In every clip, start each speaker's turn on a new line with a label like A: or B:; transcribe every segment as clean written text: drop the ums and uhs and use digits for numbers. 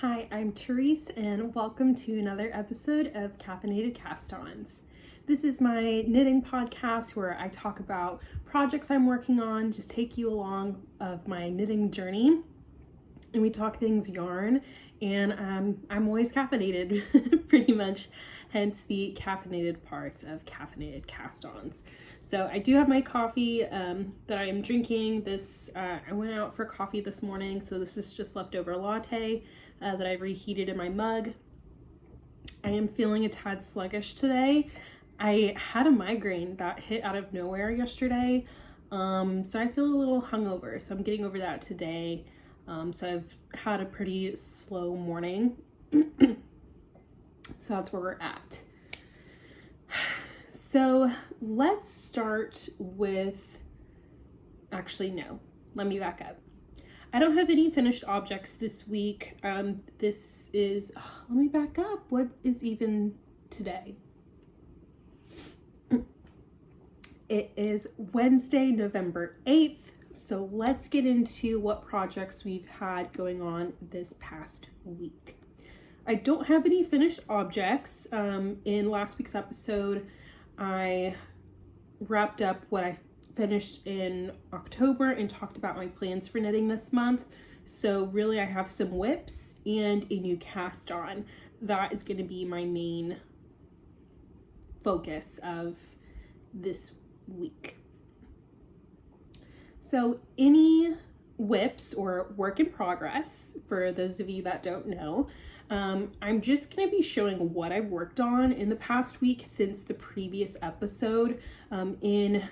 A: Hi, I'm Therese and welcome to another episode of Caffeinated Cast Ons. This is my knitting podcast where I talk about projects I'm working on, just take you along of my knitting journey, and we talk things yarn, and I'm always caffeinated pretty much, hence the caffeinated parts of Caffeinated Cast Ons. So I do have my coffee that I am drinking. I went out for coffee this morning, so this is just leftover latte that I reheated in my mug. I am feeling a tad sluggish today. I had a migraine that hit out of nowhere yesterday, so I feel a little hungover, so I'm getting over that today. So I've had a pretty slow morning, so that's where we're at. So let's start with, actually no, let me back up. I don't have any finished objects this week. Let me back up. What is even today? It is Wednesday, November 8th. So let's get into what projects we've had going on this past week. I don't have any finished objects. In last week's episode, I wrapped up what I finished in October and talked about my plans for knitting this month. So really I have some whips and a new cast on. That is going to be my main focus of this week. So any whips or work in progress, for those of you that don't know, I'm just going to be showing what I've worked on in the past week since the previous episode. In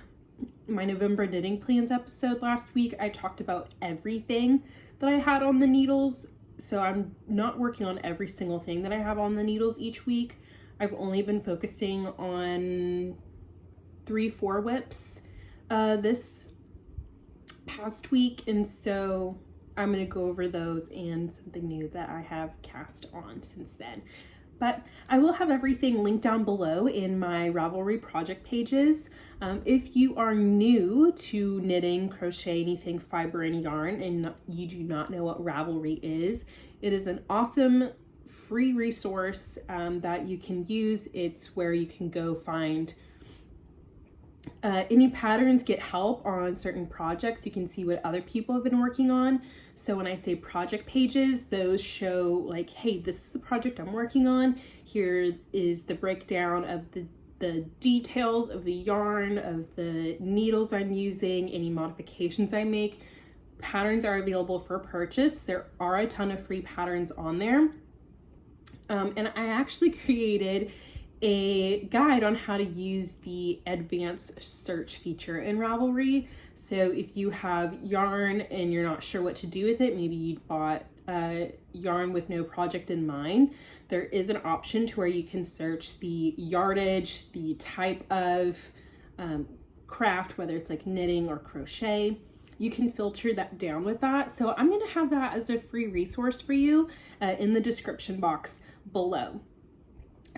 A: my November knitting plans episode last week, I talked about everything that I had on the needles. So I'm not working on every single thing that I have on the needles each week. I've only been focusing on 3-4 whips this past week, and so I'm going to go over those and something new that I have cast on since then. But I will have everything linked down below in my Ravelry project pages. If you are new to knitting, crochet, anything fiber and yarn, and you do not know what Ravelry is, it is an awesome free resource that you can use. It's where you can go find any patterns, get help on certain projects. You can see what other people have been working on. So when I say project pages, those show like, hey, this is the project I'm working on. Here is the breakdown of the details of the yarn, of the needles I'm using, any modifications I make. Patterns are available for purchase. There are a ton of free patterns on there. And I actually created a guide on how to use the advanced search feature in Ravelry. So if you have yarn and you're not sure what to do with it, maybe you bought yarn with no project in mind, there is an option to where you can search the yardage, the type of craft, whether it's like knitting or crochet. You can filter that down with that. So I'm going to have that as a free resource for you in the description box below.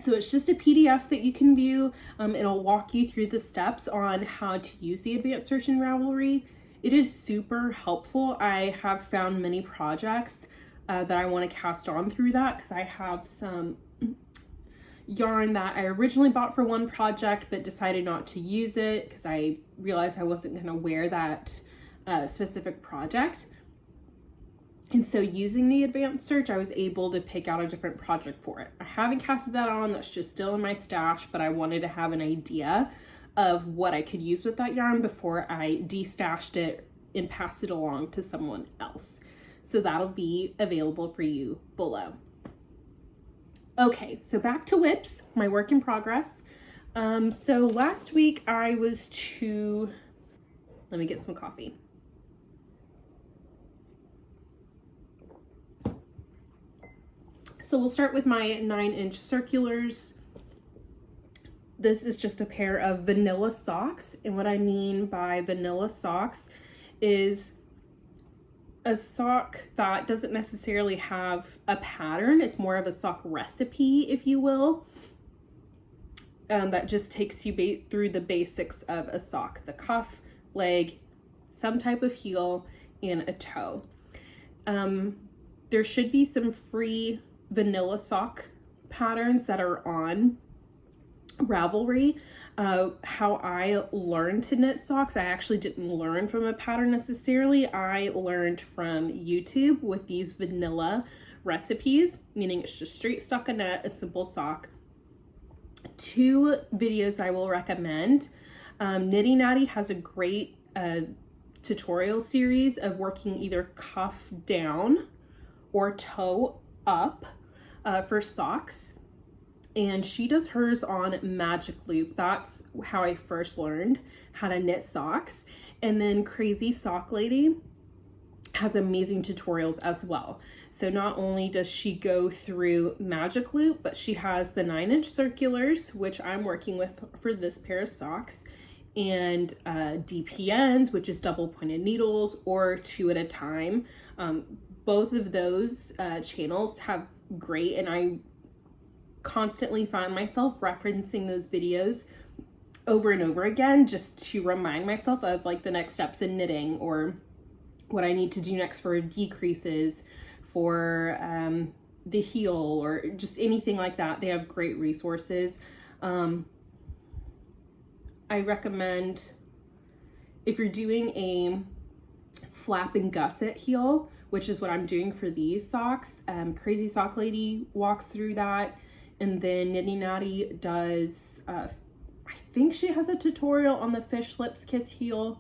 A: So it's just a PDF that you can view. It'll walk you through the steps on how to use the advanced search in Ravelry. It is super helpful. I have found many projects that I want to cast on through that, because I have some yarn that I originally bought for one project but decided not to use it because I realized I wasn't going to wear that specific project. And so using the advanced search, I was able to pick out a different project for it. I haven't casted that on, that's just still in my stash, but I wanted to have an idea of what I could use with that yarn before I destashed it and passed it along to someone else. So that'll be available for you below. Okay, so back to whips, my work in progress. So last week let me get some coffee. So we'll start with my 9-inch circulars. This is just a pair of vanilla socks. And what I mean by vanilla socks is a sock that doesn't necessarily have a pattern. It's more of a sock recipe, if you will. That just takes you through the basics of a sock. The cuff, leg, some type of heel, and a toe. there should be some free vanilla sock patterns that are on Ravelry. How I learned to knit socks, I actually didn't learn from a pattern necessarily. I learned from YouTube with these vanilla recipes, meaning it's just straight stockinette, a simple sock. 2 videos I will recommend. Knitty Natty has a great tutorial series of working either cuff down or toe up for socks. And she does hers on magic loop. That's how I first learned how to knit socks. And then Crazy Sock Lady has amazing tutorials as well. So not only does she go through magic loop, but she has the 9-inch circulars, which I'm working with for this pair of socks, and DPNs, which is double pointed needles, or 2 at a time. Both of those channels have great, and I constantly find myself referencing those videos over and over again just to remind myself of like the next steps in knitting, or what I need to do next for decreases, for the heel, or just anything like that. They have great resources. I recommend, if you're doing a flap and gusset heel, which is what I'm doing for these socks, Crazy Sock Lady walks through that. And then Knitty Natty does, I think she has a tutorial on the Fish Lips Kiss heel.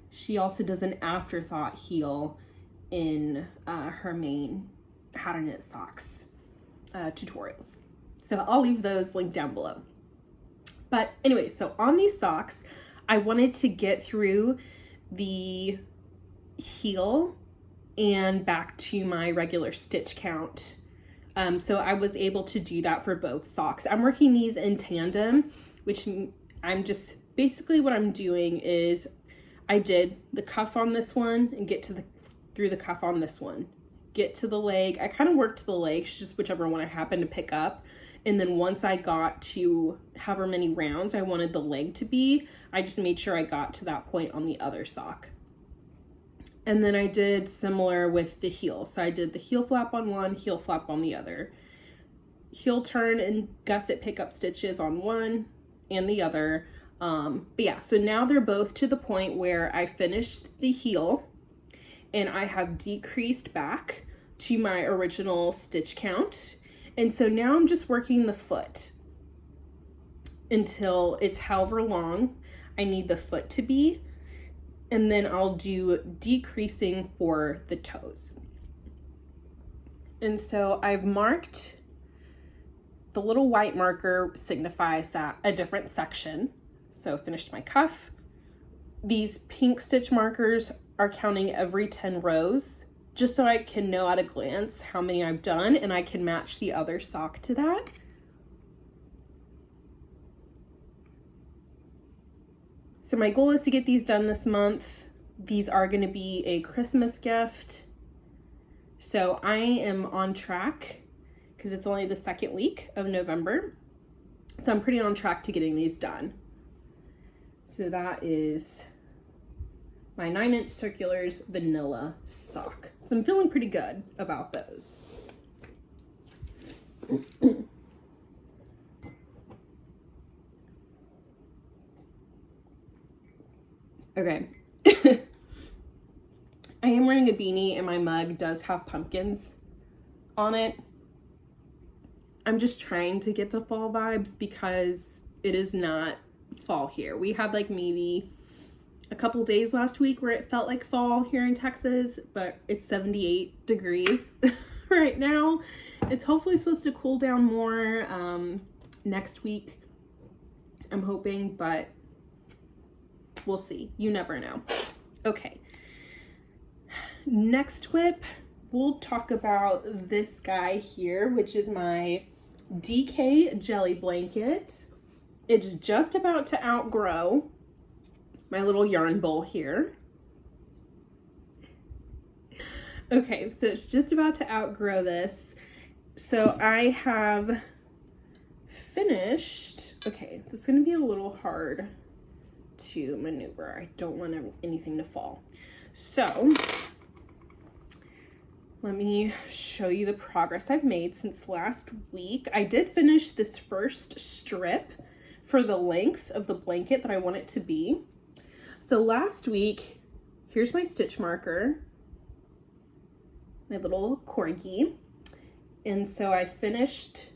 A: She also does an afterthought heel in her main how to knit socks tutorials. So I'll leave those linked down below. But anyway, so on these socks, I wanted to get through the heel and back to my regular stitch count. So I was able to do that for both socks. I'm working these in tandem, which I'm just, basically what I'm doing is I did the cuff on this one and get to through the cuff on this one. Get to the leg. I kind of worked to the leg, just whichever one I happened to pick up. And then once I got to however many rounds I wanted the leg to be, I just made sure I got to that point on the other sock. And then I did similar with the heel. So I did the heel flap on one, heel flap on the other. Heel turn and gusset pickup stitches on one and the other. But yeah, so now they're both to the point where I finished the heel and I have decreased back to my original stitch count. And so now I'm just working the foot until it's however long I need the foot to be. And then I'll do decreasing for the toes. And so I've marked, the little white marker signifies that a different section. So finished my cuff. These pink stitch markers are counting every 10 rows, just so I can know at a glance how many I've done, and I can match the other sock to that. So my goal is to get these done this month. These are going to be a Christmas gift. So I am on track because it's only the 2nd week of November. So I'm pretty on track to getting these done. So that is my 9-inch circulars vanilla sock. So I'm feeling pretty good about those. Okay. I am wearing a beanie and my mug does have pumpkins on it. I'm just trying to get the fall vibes because it is not fall here. We had like maybe a couple days last week where it felt like fall here in Texas, but it's 78 degrees right now. It's hopefully supposed to cool down more next week, I'm hoping, but we'll see. You never know. Okay. Next whip, we'll talk about this guy here, which is my DK jelly blanket. It's just about to outgrow my little yarn bowl here. Okay, so it's just about to outgrow this. So I have finished, okay, this is gonna be a little hard to maneuver. I don't want anything to fall. So let me show you the progress I've made since last week. I did finish this first strip for the length of the blanket that I want it to be. So last week, here's my stitch marker, my little corgi. And so I finished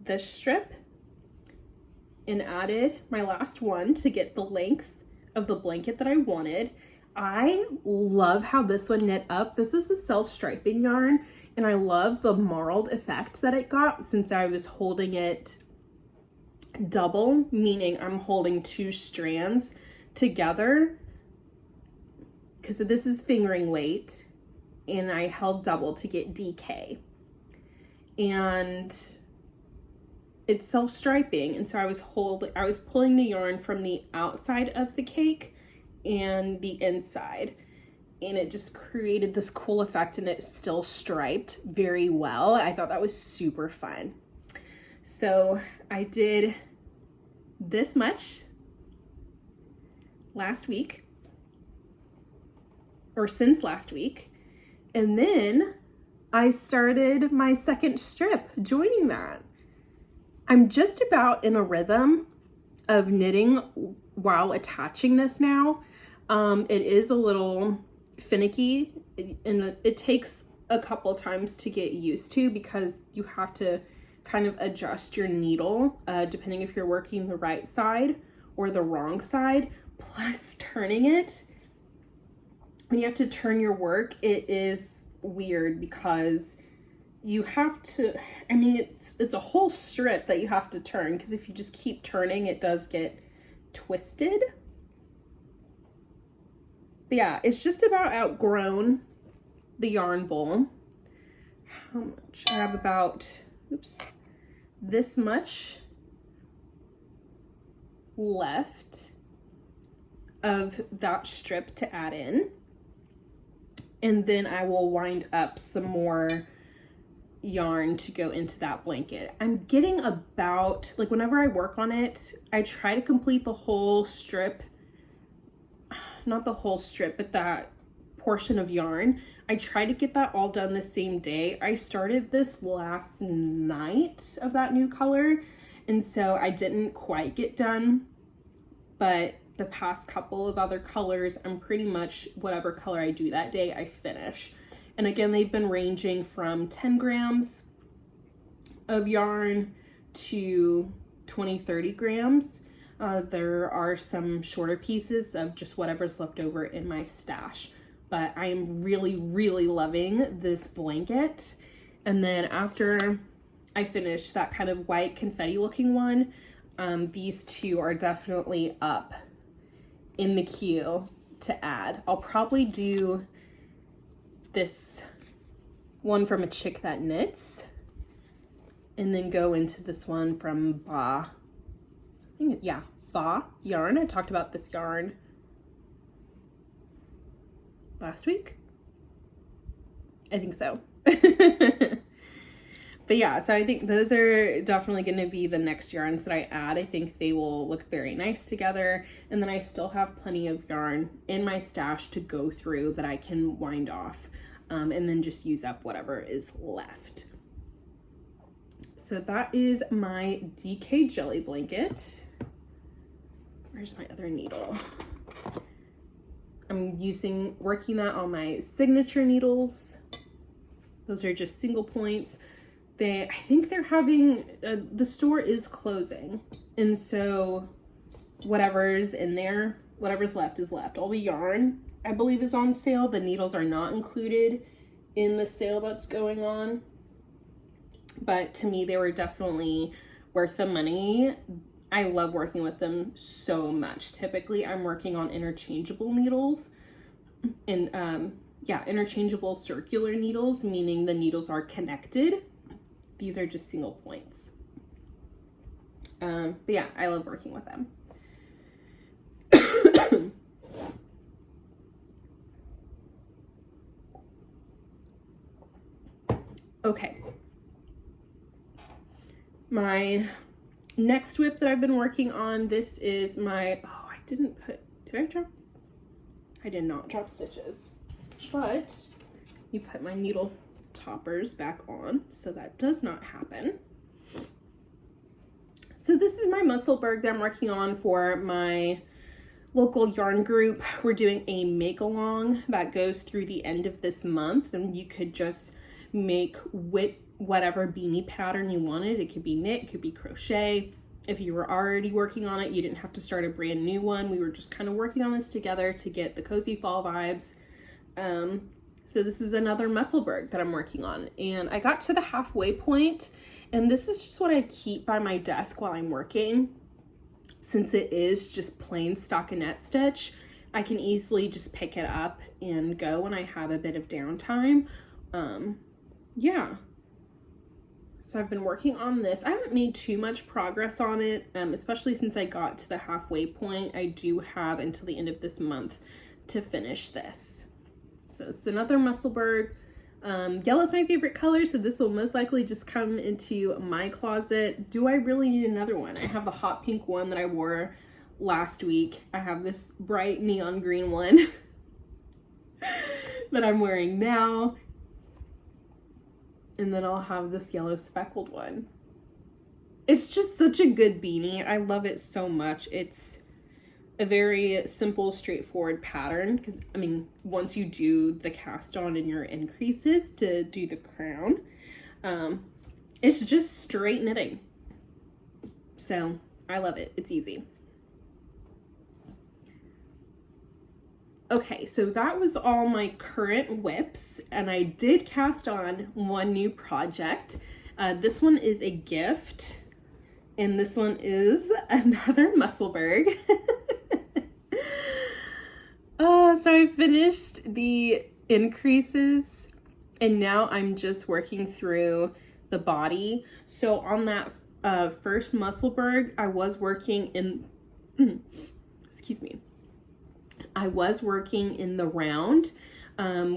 A: this strip and added my last one to get the length of the blanket that I wanted. I love how this one knit up. This is a self-striping yarn, and I love the marled effect that it got since I was holding it double, meaning I'm holding 2 strands together, because this is fingering weight, and I held double to get DK. And it's self-striping, and so I was pulling the yarn from the outside of the cake and the inside, and it just created this cool effect, and it still striped very well. I thought that was super fun. So I did this much last week, or since last week, and then I started my second strip joining that. I'm just about in a rhythm of knitting while attaching this now. It is a little finicky, and it takes a couple times to get used to, because you have to kind of adjust your needle depending if you're working the right side or the wrong side. Plus turning it, when you have to turn your work, it is weird because you have to, I mean, it's a whole strip that you have to turn, because if you just keep turning, it does get twisted. But yeah, it's just about outgrown the yarn bowl. How much? I have about, oops, this much left of that strip to add in. And then I will wind up some more yarn to go into that blanket. I'm getting about, like, whenever I work on it, I try to complete the whole strip, not the whole strip, but that portion of yarn. I try to get that all done the same day. I started this last night of that new color, and so I didn't quite get done, but the past couple of other colors, I'm pretty much whatever color I do that day, I finish. And again, they've been ranging from 10 grams of yarn to 20-30 grams. There are some shorter pieces of just whatever's left over in my stash. But I am really, really loving this blanket. And then after I finish that kind of white confetti looking one, these two are definitely up in the queue to add. I'll probably do this one from a chick that knits, and then go into this one from Ba. Ba yarn. I talked about this yarn last week. I think so. But yeah, so I think those are definitely going to be the next yarns that I add. I think they will look very nice together. And then I still have plenty of yarn in my stash to go through that I can wind off, and then just use up whatever is left. So that is my DK jelly blanket. Where's my other needle? I'm working that on my signature needles. Those are just single points. I think they're having, the store is closing. And so whatever's in there, whatever's left is left. All the yarn, I believe, is on sale. The needles are not included in the sale that's going on. But to me, they were definitely worth the money. I love working with them so much. Typically, I'm working on interchangeable needles. And interchangeable circular needles, meaning the needles are connected. These are just single points. But yeah, I love working with them. Okay. My next whip that I've been working on, this is my, did I drop? I did not drop stitches, but me put my needle toppers back on so that does not happen. So this is my Musselburgh that I'm working on for my local yarn group. We're doing a make along that goes through the end of this month, and you could just make with whatever beanie pattern you wanted. It could be knit, it could be crochet. If you were already working on it, you didn't have to start a brand new one. We were just kind of working on this together to get the cozy fall vibes. So this is another Musselburgh that I'm working on, and I got to the halfway point, and this is just what I keep by my desk while I'm working. Since it is just plain stockinette stitch, I can easily just pick it up and go when I have a bit of downtime. Yeah. So I've been working on this. I haven't made too much progress on it, especially since I got to the halfway point. I do have until the end of this month to finish this. So it's another Musselburgh. Yellow's my favorite color, so this will most likely just come into my closet. Do I really need another one? I have the hot pink one that I wore last week. I have this bright neon green one that I'm wearing now. And then I'll have this yellow speckled one. It's just such a good beanie. I love it so much. It's a very simple, straightforward pattern. Because, I mean, once you do the cast on and your increases to do the crown, it's just straight knitting. So I love it. It's easy. Okay, so that was all my current whips, and I did cast on one new project. This one is a gift, and this one is another Musselburgh. So I finished the increases, and now I'm just working through the body. So on that first Musselburgh, I was working in, excuse me, I was working in the round.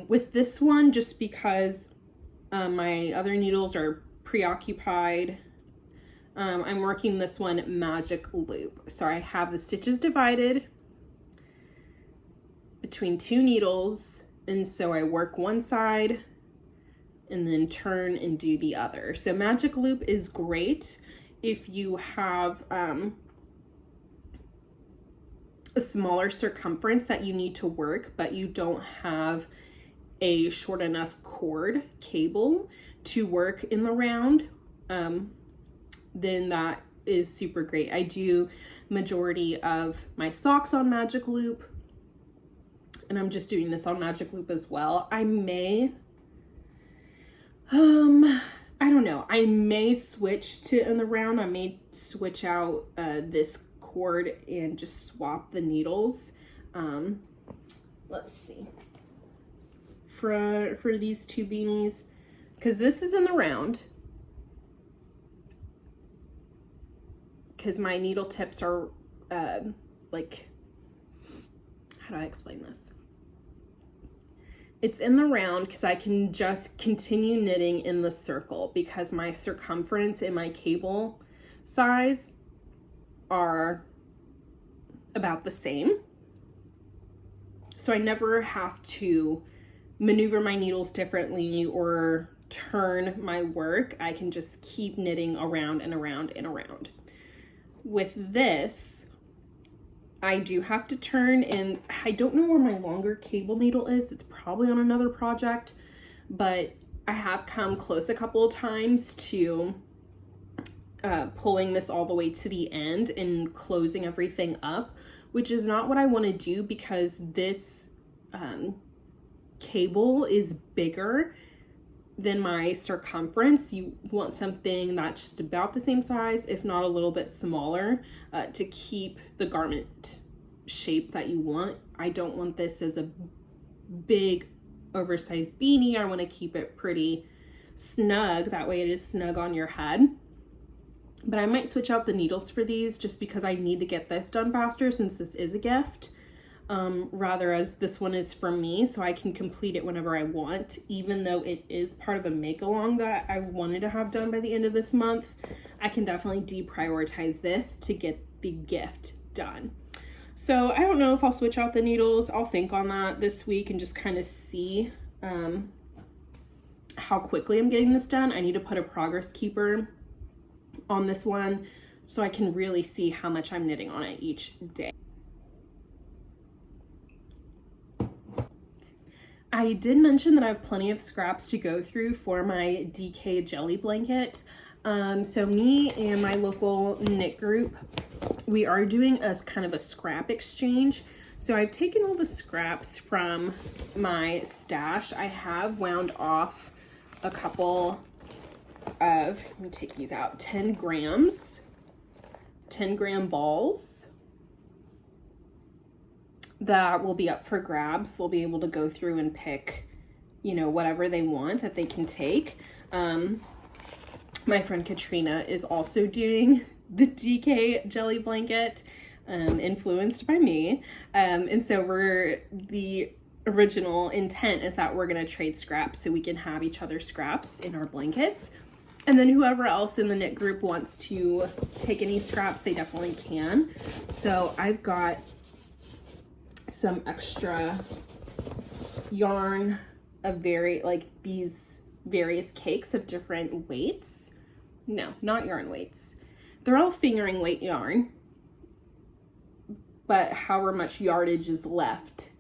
A: With this one, just because my other needles are preoccupied, I'm working this one magic loop. So I have the stitches divided between two needles, and so I work one side and then turn and do the other. So magic loop is great if you have a smaller circumference that you need to work, but you don't have a short enough cord cable to work in the round, then that is super great. I do majority of my socks on magic loop, and I'm just doing this on magic loop as well. I may, I don't know, I may switch to in the round. I may switch out this cord and just swap the needles. Let's see, for these two beanies, because this is in the round, because my needle tips are like, how do I explain this? It's in the round because I can just continue knitting in the circle, because my circumference and my cable size are about the same. So I never have to maneuver my needles differently or turn my work. I can just keep knitting around and around and around. With this, I do have to turn, and I don't know where my longer cable needle is. It's probably on another project, but I have come close a couple of times to pulling this all the way to the end and closing everything up, which is not what I want to do, because this cable is bigger than my circumference. You want something that's just about the same size, if not a little bit smaller, to keep the garment shape that you want. I don't want this as a big oversized beanie. I want to keep it pretty snug, that way it is snug on your head. But I might switch out the needles for these just because I need to get this done faster, since this is a gift, rather as this one is from me, so I can complete it whenever I want. Even though it is part of a make along that I wanted to have done by the end of this month, I can definitely deprioritize this to get the gift done. So I don't know if I'll switch out the needles. I'll think on that this week and just kind of see how quickly I'm getting this done. I need to put a progress keeper on this one so I can really see how much I'm knitting on it each day. I did mention that I have plenty of scraps to go through for my DK jelly blanket. So me and my local knit group, we are doing a kind of a scrap exchange. So I've taken all the scraps from my stash. I have wound off a couple of, let me take these out, 10 grams, 10 gram balls that will be up for grabs. They'll be able to go through and pick, you know, whatever they want that they can take. My friend Katrina is also doing the DK jelly blanket, influenced by me. And so the original intent is that we're gonna trade scraps so we can have each other's scraps in our blankets. And then whoever else in the knit group wants to take any scraps, they definitely can. So I've got some extra yarn of these various cakes of different weights. No, not yarn weights. They're all fingering weight yarn, but however much yardage is left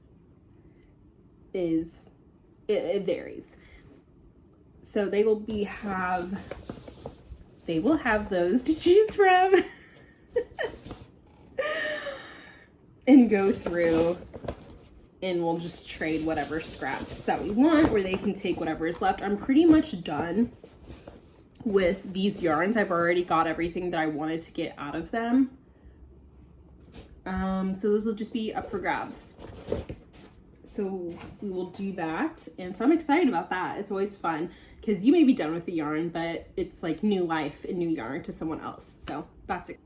A: it varies. So they will have those to choose from and go through, and we'll just trade whatever scraps that we want, where they can take whatever is left. I'm pretty much done with these yarns. I've already got everything that I wanted to get out of them. So those will just be up for grabs. So we will do that. And so I'm excited about that. It's always fun because you may be done with the yarn, but it's like new life and new yarn to someone else. So that's it.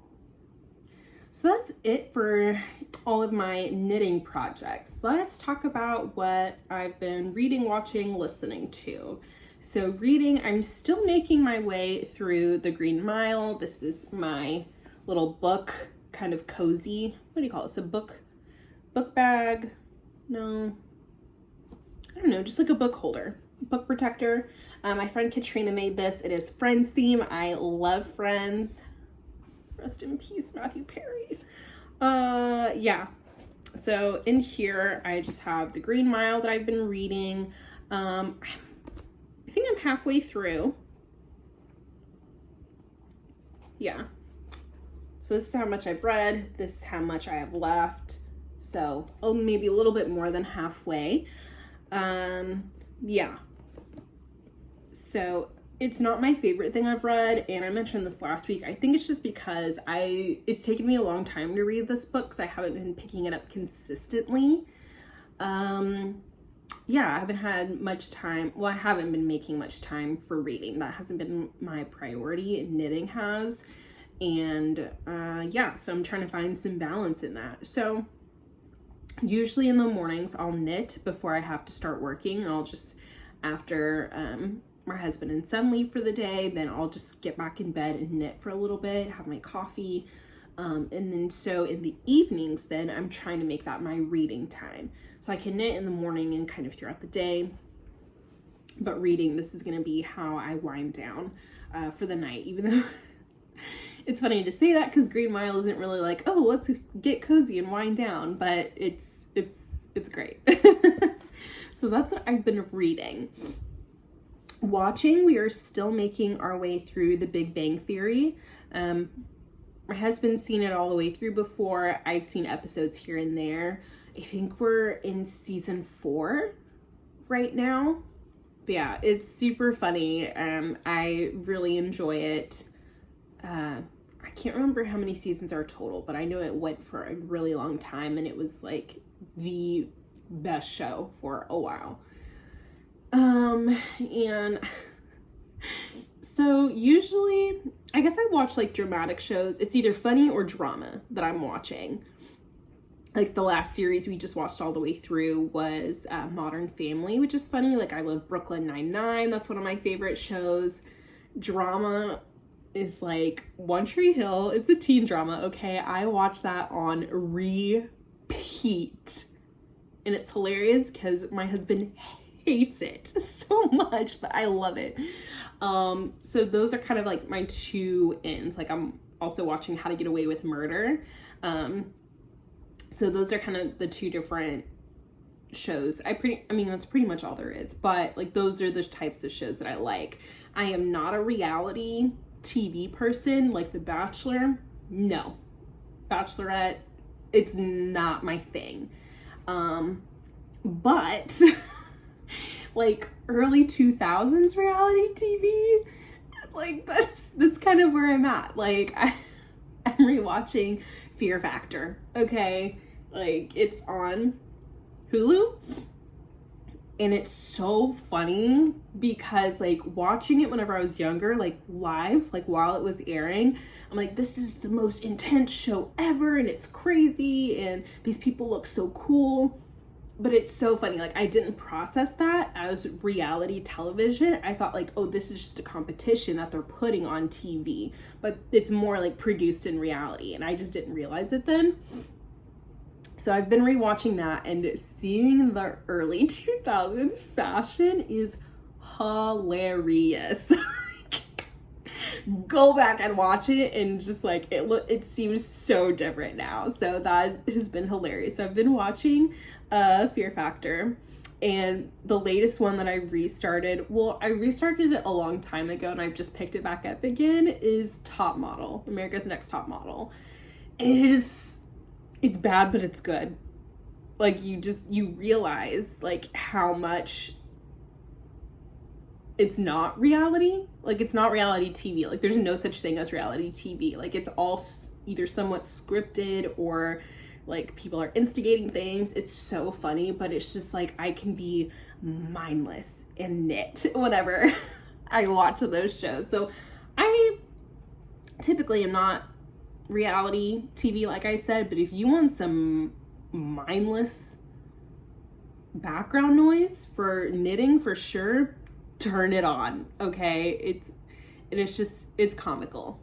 A: So that's it for all of my knitting projects. Let's talk about what I've been reading, watching, listening to. So reading, I'm still making my way through The Green Mile. This is my little book, kind of cozy. What do you call this? A book bag? No, I don't know, just like a book holder, book protector. My friend Katrina made this. It is Friends theme. I love Friends. Rest in peace, Matthew Perry. Yeah. So in here, I just have The Green Mile that I've been reading. I think I'm halfway through. Yeah. So this is how much I've read. This is how much I have left. So, maybe a little bit more than halfway. Yeah. So it's not my favorite thing I've read, and I mentioned this last week. I think it's just because it's taken me a long time to read this book because I haven't been picking it up consistently. Yeah, I haven't had much time. Well, I haven't been making much time for reading. That hasn't been my priority. Knitting has. And yeah, so I'm trying to find some balance in that. So usually in the mornings I'll knit before I have to start working. And I'll just, after my husband and son leave for the day, then I'll just get back in bed and knit for a little bit, have my coffee. And then so in the evenings, then I'm trying to make that my reading time. So I can knit in the morning and kind of throughout the day. But reading, this is going to be how I wind down for the night, even though it's funny to say that because Green Mile isn't really like, oh, let's get cozy and wind down, but it's great. So that's what I've been reading. Watching, we are still making our way through The Big Bang Theory. My husband's seen it all the way through before. I've seen episodes here and there. I think we're in season 4 right now. But yeah, it's super funny. I really enjoy it. I can't remember how many seasons are total, but I know it went for a really long time, and it was like the best show for a while. And so usually, I guess I watch like dramatic shows. It's either funny or drama that I'm watching. Like the last series we just watched all the way through was Modern Family, which is funny. Like I love Brooklyn Nine-Nine. That's one of my favorite shows. Drama is like One Tree Hill. It's a teen drama, okay? I watch that on repeat. And it's hilarious because my husband hates it so much, but I love it. So those are kind of like my two ends. Like I'm also watching How to Get Away with Murder. So those are kind of the two different shows. I mean, that's pretty much all there is, but like those are the types of shows that I like. I am not a reality TV person like The Bachelor. No. Bachelorette, it's not my thing. But like early 2000s reality TV, like that's kind of where I'm at. Like I'm rewatching Fear Factor, okay? Like it's on Hulu, and it's so funny because like watching it whenever I was younger, like live, like while it was airing, I'm like, this is the most intense show ever, and it's crazy, and these people look so cool. But it's so funny, like I didn't process that as reality television. I thought like, oh, this is just a competition that they're putting on TV, but it's more like produced in reality, and I just didn't realize it then. So I've been rewatching that, and seeing the early 2000s fashion is hilarious. Go back and watch it, and just like it seems so different now. So that has been hilarious. So I've been watching Fear Factor, and the latest one that I restarted, well, I restarted it a long time ago and I've just picked it back up again, is Top Model, America's Next Top Model. And it's bad, but it's good. Like you realize like how much it's not reality. Like it's not reality TV. Like there's no such thing as reality TV. Like it's all either somewhat scripted or like people are instigating things. It's so funny, but it's just like I can be mindless and knit whenever I watch those shows. So I typically am not reality TV, like I said, but if you want some mindless background noise for knitting, for sure, turn it on, okay? It's comical.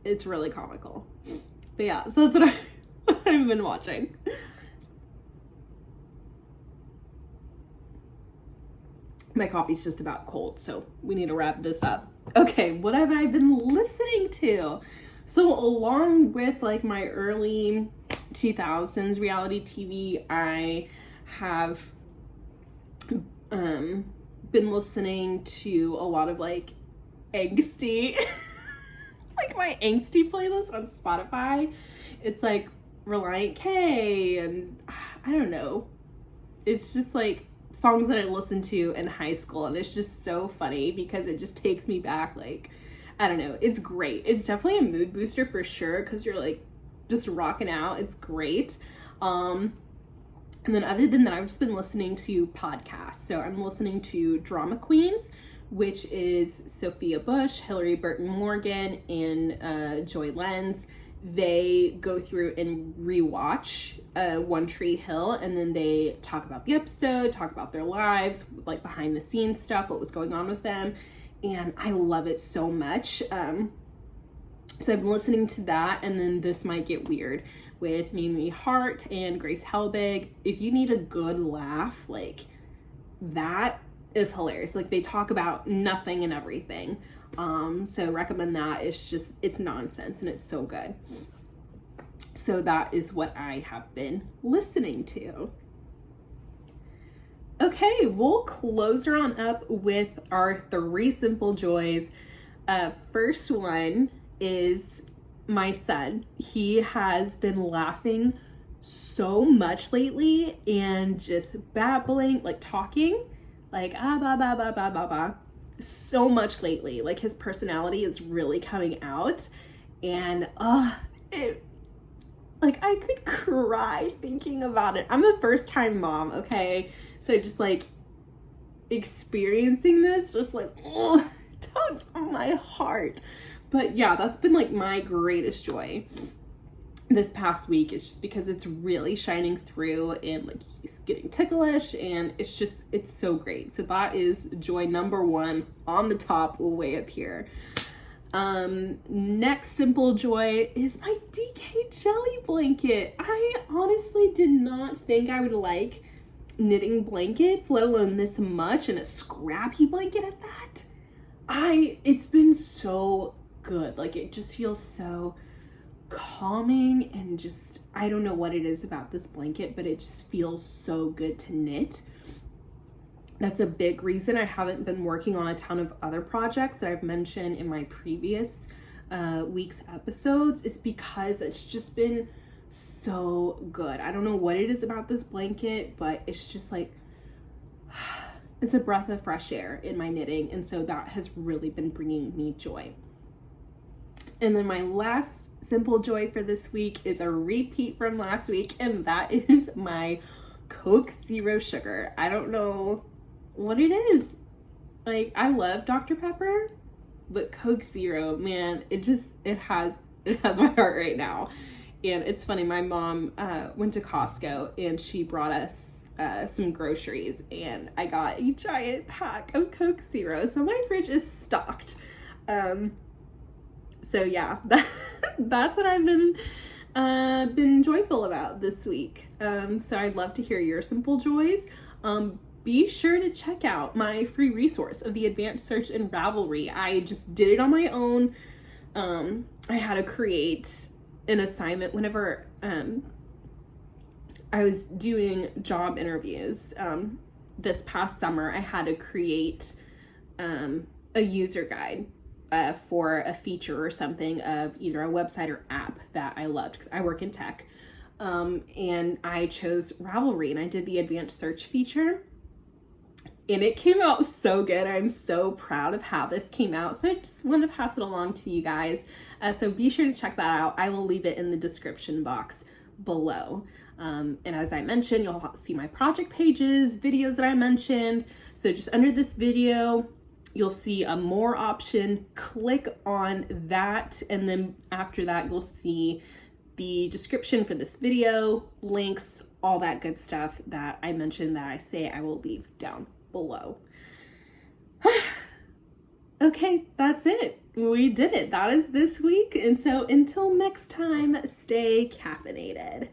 A: It's really comical. But yeah, so that's what I've been watching. My coffee's just about cold, so we need to wrap this up. Okay, what have I been listening to? So along with like my early 2000s reality TV, I have been listening to a lot of like angsty, like my angsty playlist on Spotify. It's like Reliant K, and I don't know. It's just like songs that I listened to in high school, and it's just so funny because it just takes me back. Like, I don't know, it's great. It's definitely a mood booster for sure, because you're like just rocking out. It's great. And then other than that, I've just been listening to podcasts. So I'm listening to Drama Queens, which is Sophia Bush, Hillary Burton Morgan, and Joy Lenz. They go through and rewatch One Tree Hill, and then they talk about the episode, talk about their lives, like behind the scenes stuff, what was going on with them. And I love it so much. So I've been listening to that, and then This Might Get Weird with Mimi Hart and Grace Helbig. If you need a good laugh, like that is hilarious. Like they talk about nothing and everything. So recommend that. It's nonsense and it's so good. So that is what I have been listening to. Okay, we'll close her on up with our 3 simple joys. First one is my son. He has been laughing so much lately and just babbling, like talking, like ba ba ba ba ba ba, so much lately. Like his personality is really coming out, and like I could cry thinking about it. I'm a first-time mom, okay? So just like experiencing this, just like, tugs on my heart. But yeah, that's been like my greatest joy this past week. It's just because it's really shining through, and like he's getting ticklish, and it's so great. So that is joy number 1 on the top, way up here. Next simple joy is my DK jelly blanket. I honestly did not think I would like knitting blankets, let alone this much, and a scrappy blanket at that. It's been so good. Like, it just feels so calming, and just, I don't know what it is about this blanket, but it just feels so good to knit. That's a big reason I haven't been working on a ton of other projects that I've mentioned in my previous week's episodes, is because it's just been so good. I don't know what it is about this blanket, but it's just like, it's a breath of fresh air in my knitting, and so that has really been bringing me joy. And then my last simple joy for this week is a repeat from last week, and that is my Coke Zero Sugar. I don't know what it is. Like, I love Dr. Pepper, but Coke Zero, man, it has my heart right now. And it's funny, my mom went to Costco and she brought us some groceries, and I got a giant pack of Coke Zero, so my fridge is stocked. So yeah, that's what I've been joyful about this week. So I'd love to hear your simple joys. Be sure to check out my free resource of the advanced search in Ravelry. I just did it on my own. I had to create an assignment whenever I was doing job interviews this past summer. I had to create a user guide for a feature or something of either a website or app that I loved, because I work in tech. And I chose Ravelry, and I did the advanced search feature, and it came out so good. I'm so proud of how this came out. So I just wanted to pass it along to you guys. So be sure to check that out. I will leave it in the description box below. And as I mentioned, you'll see my project pages, videos that I mentioned. So just under this video, you'll see a more option. Click on that, and then after that, you'll see the description for this video, links, all that good stuff that I mentioned that I say I will leave down below. Okay, that's it. We did it. That is this week. And so until next time, stay caffeinated.